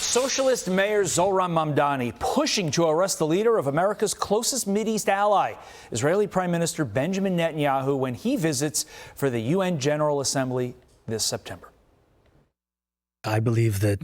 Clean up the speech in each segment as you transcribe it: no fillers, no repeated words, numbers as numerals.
Socialist Mayor Zohran Mamdani pushing to arrest the leader of America's closest Mideast ally, Israeli Prime Minister Benjamin Netanyahu, when he visits for the UN General Assembly this September. I believe that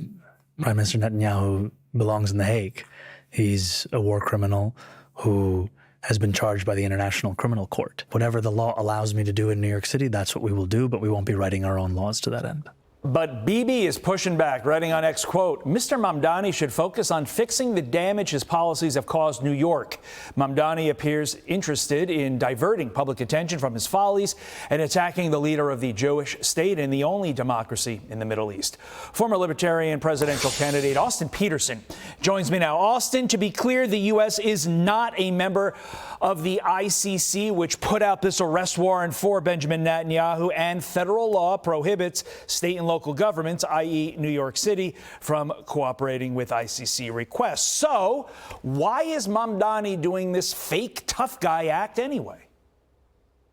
Prime Minister Netanyahu belongs in The Hague. He's a war criminal who has been charged by the International Criminal Court. Whatever the law allows me to do in New York City, that's what we will do, but we won't be writing our own laws to that end. But Bibi is pushing back, writing on X, quote, Mr. Mamdani should focus on fixing the damage his policies have caused New York. Mamdani appears interested in diverting public attention from his follies and attacking the leader of the Jewish state and the only democracy in the Middle East. Former Libertarian presidential candidate Hasan Piker joins me now. Austin, to be clear, the U.S. is not a member of the ICC, which put out this arrest warrant for Benjamin Netanyahu, and federal law prohibits state and local governments, i.e. New York City, from cooperating with ICC requests. So why is Mamdani doing this fake tough guy act anyway?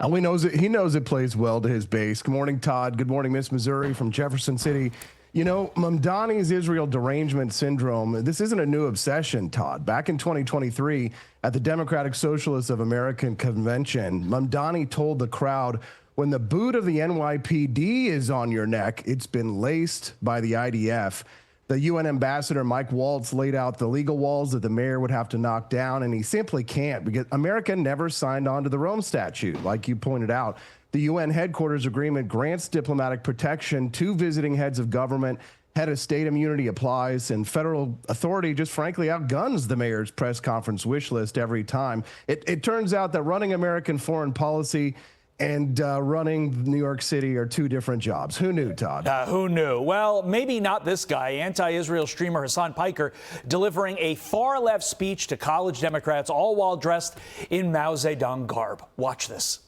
He knows it plays well to his base. Good morning, Todd. Good morning, Miss Missouri from Jefferson City. You know, Mamdani's Israel derangement syndrome, this isn't a new obsession, Todd. Back in 2023, at the Democratic Socialists of America Convention, Mamdani told the crowd, when the boot of the NYPD is on your neck, it's been laced by the IDF. The UN ambassador, Mike Waltz, laid out the legal walls that the mayor would have to knock down, and he simply can't because America never signed on to the Rome Statute, like you pointed out. The UN headquarters agreement grants diplomatic protection to visiting heads of government. Head of state immunity applies, and federal authority just frankly outguns the mayor's press conference wish list every time. It turns out that running American foreign policy and running New York City are two different jobs. Who knew, Todd? Who knew? Well, maybe not this guy. Anti-Israel streamer Hasan Piker delivering a far-left speech to college Democrats, all while dressed in Mao Zedong garb. Watch this.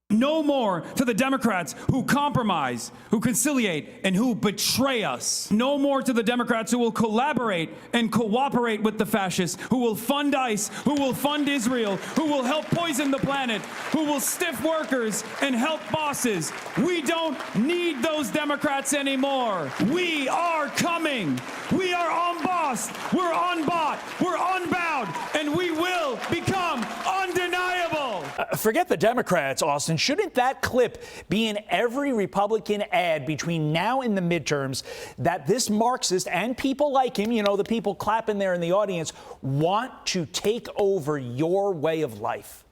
No more to the Democrats who compromise, who conciliate, and who betray us. No more to the Democrats who will collaborate and cooperate with the fascists, who will fund ICE, who will fund Israel, who will help poison the planet, who will stiff workers and help bosses. We don't need those Democrats anymore. We are coming. We are unbossed. We're unbought. We're unbound. And we will become undeniable. Forget the Democrats, Austin. Shouldn't that clip be in every Republican ad between now and the midterms that this Marxist and people like him, you know, the people clapping there in the audience, want to take over your way of life?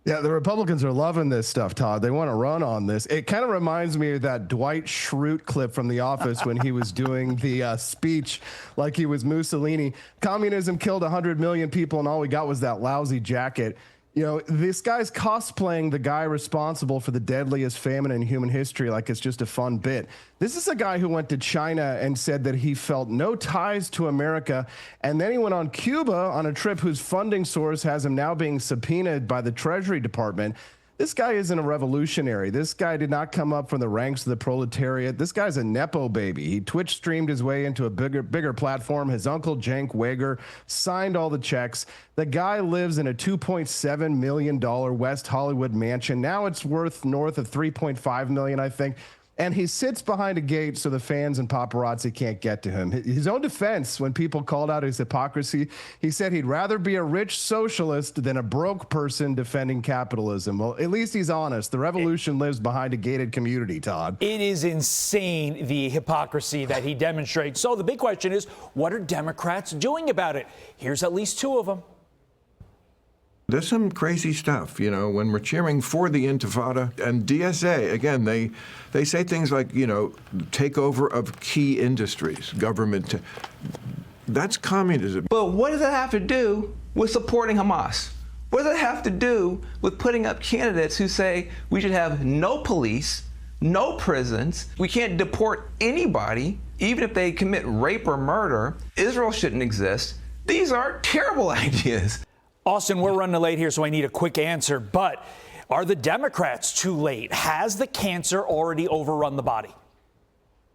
Yeah, the Republicans are loving this stuff, Todd. They want to run on this. It kind of reminds me of that Dwight Schrute clip from The Office when he was doing the speech like he was Mussolini. Communism killed 100 million people, and all we got was that lousy jacket. You know, this guy's cosplaying the guy responsible for the deadliest famine in human history like it's just a fun bit. This is a guy who went to China and said that he felt no ties to America, and then he went on Cuba on a trip whose funding source has him now being subpoenaed by the Treasury Department. This guy isn't a revolutionary. This guy did not come up from the ranks of the proletariat. This guy's a Nepo baby. He Twitch streamed his way into a bigger platform. His uncle, Cenk Uygur, signed all the checks. The guy lives in a $2.7 million West Hollywood mansion. Now it's worth north of $3.5 million, I think. And he sits behind a gate so the fans and paparazzi can't get to him. His own defense, when people called out his hypocrisy, he said he'd rather be a rich socialist than a broke person defending capitalism. Well, at least he's honest. The revolution lives behind a gated community, Todd. It is insane, the hypocrisy that he demonstrates. So the big question is, what are Democrats doing about it? Here's at least two of them. There's some crazy stuff, you know, when we're cheering for the Intifada and DSA, again, they say things like, you know, takeover of key industries, government. That's communism. But what does that have to do with supporting Hamas? What does that have to do with putting up candidates who say we should have no police, no prisons, we can't deport anybody, even if they commit rape or murder, Israel shouldn't exist? These are terrible ideas. Austin, we're running late here, so I need a quick answer. But are the Democrats too late? Has the cancer already overrun the body?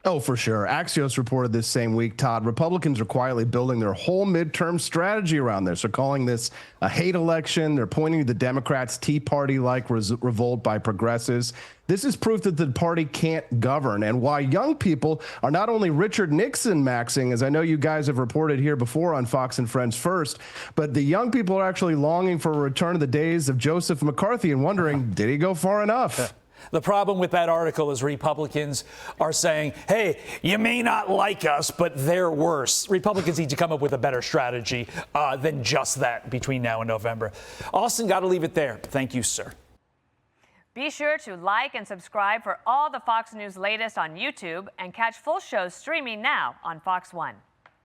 Oh, for sure. Axios reported this same week, Todd. Republicans are quietly building their whole midterm strategy around this. They're calling this a hate election. They're pointing to the Democrats' Tea Party-like revolt by progressives. This is proof that the party can't govern, and why young people are not only Richard Nixon maxing, as I know you guys have reported here before on Fox and Friends First, but the young people are actually longing for a return to the days of Joseph McCarthy and wondering, did he go far enough? The problem with that article is Republicans are saying, hey, you may not like us, but they're worse. Republicans need to come up with a better strategy than just that between now and November. Austin, got to leave it there. Thank you, sir. Be sure to like and subscribe for all the Fox News latest on YouTube and catch full shows streaming now on Fox One.